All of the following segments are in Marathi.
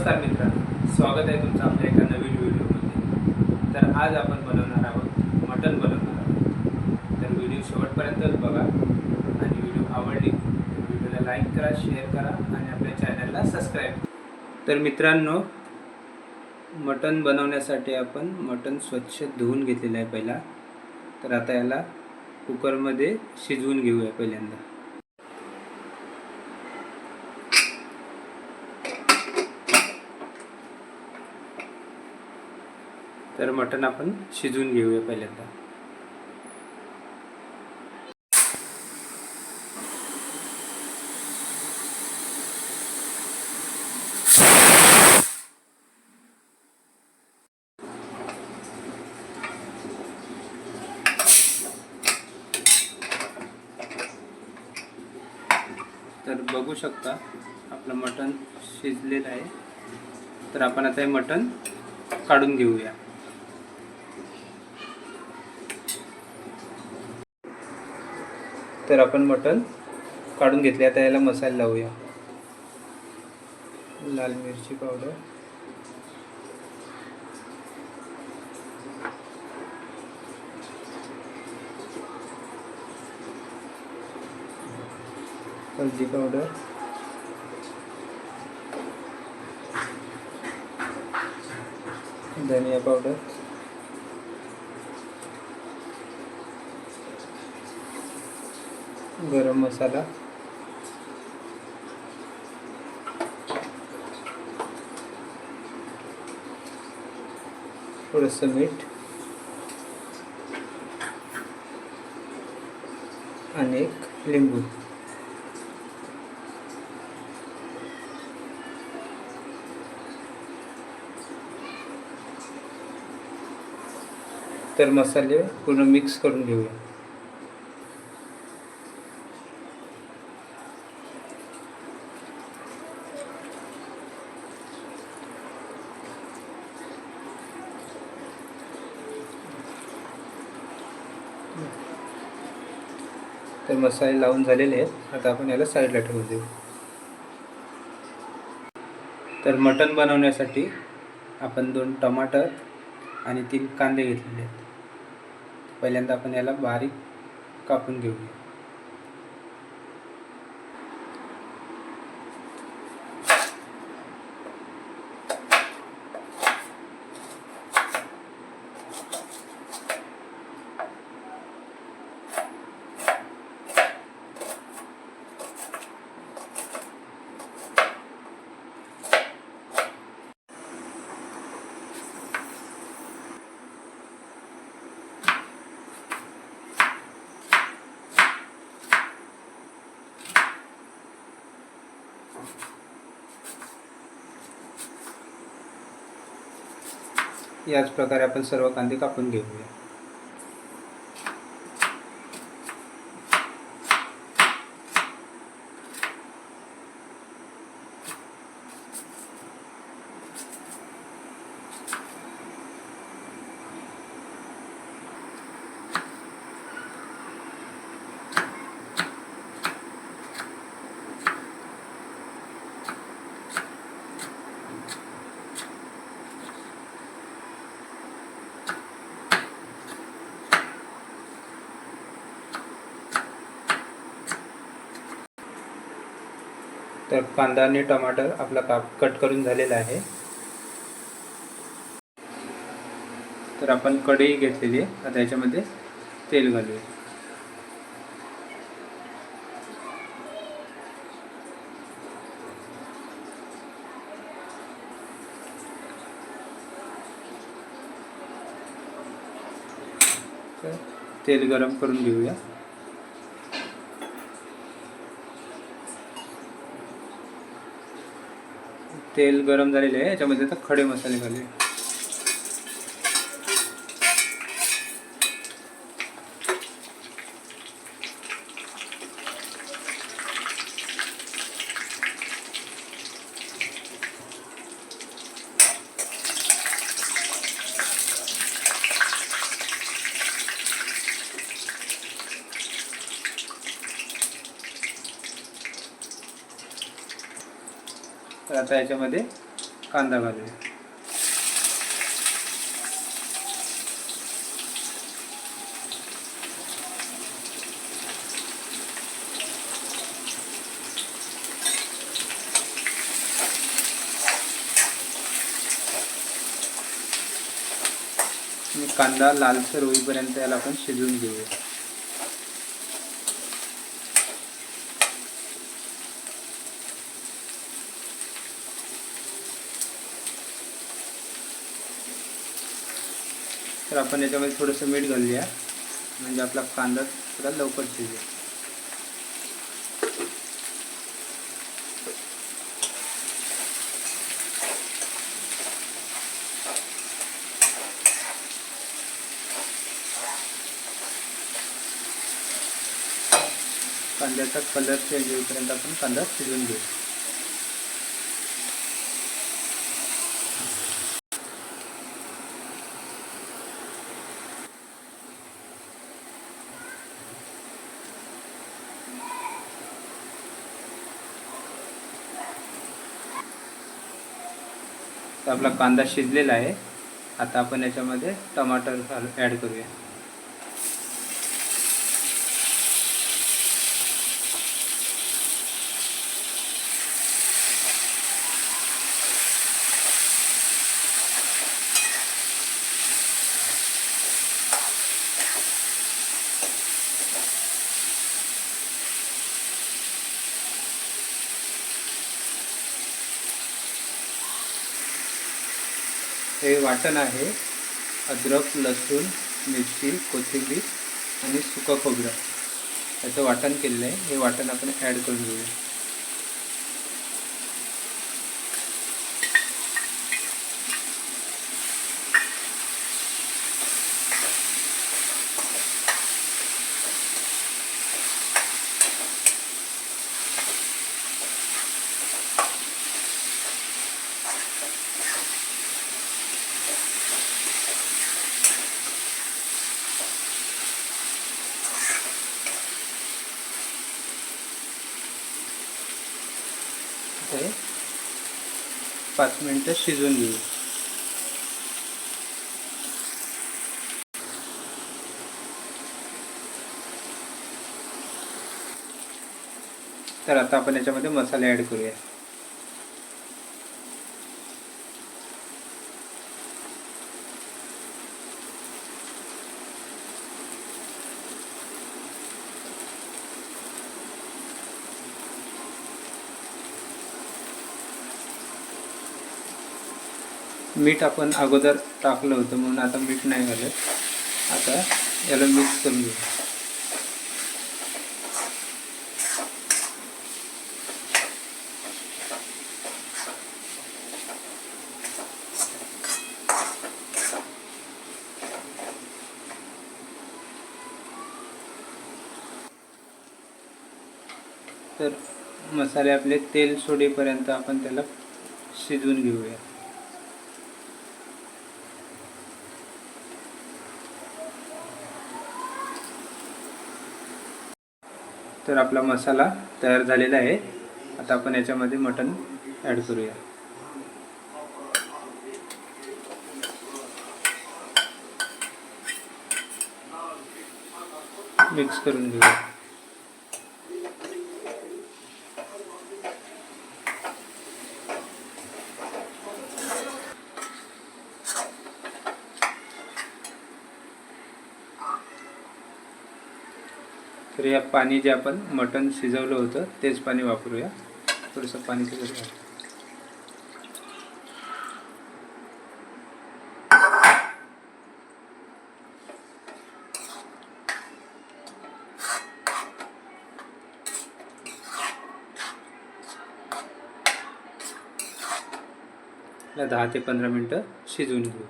नमस्कार मित्रांनो, स्वागत आहे तुमचं आपल्या एका नवीन व्हिडिओमध्ये। तर आज आपण बनवणार आहोत मटण बनवणार आहोत। तर व्हिडिओ शेवटपर्यंतच बघा आणि व्हिडिओ आवडली तर व्हिडिओला लाईक करा, शेअर करा आणि आपल्या चॅनलला सबस्क्राईब करा। तर मित्रांनो, मटण बनवण्यासाठी आपण मटण स्वच्छ धुवून घेतलेलं आहे पहिला। तर आता याला कुकरमध्ये शिजवून घेऊया पहिल्यांदा। तर मटण आपण शिजवून घेऊया पहिल्यांदा। तर बघू शकता आपलं मटण शिजलेलं आहे। तर आपण आता हे मटण काढून घेऊया। तर आपण मटण काढून घेतले। आता याला मसाला लावूया। लाल मिरची पावडर, हळदी पावडर, धनिया पावडर, गरम मसाला, थोडंसं मीठ आणि एक लिंबू। तर मसाले पूर्ण मिक्स करून घेऊया। तर मसाले लावून झालेले आहेत। आता आपण याला साईडला ठेवून देऊ। तर मटण बनवण्यासाठी आपण 2 टमाटर आणि 3 कांदे घेतलेले आहेत। पहिल्यांदा आपण याला बारीक कापून घेऊया। याच प्रकारे आपण सर्व कांदे कापून घेऊया। तर कांदा आणि टमाटर आपला कट करून झालेला आहे। तर आपण कढई घेतलेली आहे। आता याच्यामध्ये तेल घालूया। तर तेल गरम करून घेऊया। तेल गरम झालेले आहे। याच्यामध्ये आता खडे मसाले घालूया। तर आता याच्यामध्ये कांदा घालूया. आणि कांदा लालसर होईपर्यंत याला आपण शिजवून घेऊया. तर आपण याच्यामध्ये थोडंसं मीठ घालूया, म्हणजे आपला कांदा थोडा लवकर शिजेल. कांद्याचा कलर चेंज होईपर्यंत आपण कांदा शिजवून घेऊ. तर आपला कांदा शिजलेला आहे. आता आपण याच्यामध्ये टमाटर ॲड करूया. हे वाटण आहे. अद्रक, लसूण, मिरची, कोथिंबीर आणि सुकं खोबरं याचं वाटण केलेलं आहे. हे वाटण आपण ॲड करून घेऊया. हे 5 मिनिटं शिजवून घेऊ. तर आता आपण याच्यामध्ये मसाले ॲड करूया. मीठ आपण अगोदर टाकलं होतं म्हणून आता मीठ नाही घालत. आता याला मिक्स करून घेऊ. तर मसाले आपले तेल सोडेपर्यंत आपण त्याला शिजवून घेऊया. तर आपला मसाला तयार झालेला आहे. आता आपण याच्यामध्ये मटण ॲड करूया. मिक्स करून घेऊया. तर या पाणी जे आपण मटण शिजवलं होतं तेच पाणी वापरूया. थोडंसं पाणी त्याच्यात घालू. 10 ते 15 मिनटं शिजवून घेऊ.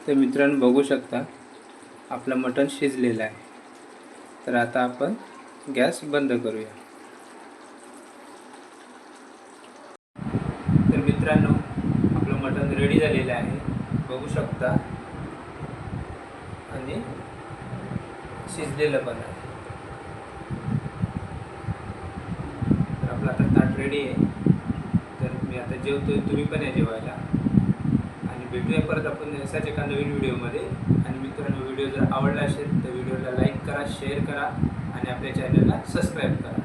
तर मित्रांनो बघू शकता आपलं मटण शिजलेलं आहे. तर आता आपण गॅस बंद करूया. तर मित्रांनो, आपलं मटण रेडी झालेलं आहे, बघू शकता, आणि शिजलेलं पण आहे. तर आपलं आता ताट रेडी आहे. तर मी आता जेवतोय, तुम्ही पण या जेवायला, आणि भेटूया परत आपण असाच एका नवीन व्हिडिओमध्ये. आणि मित्रांनो, व्हिडिओ जर आवडला असेल तर व्हिडिओला लाईक करा, शेअर करा आणि आपल्या चॅनलला सबस्क्राईब करा.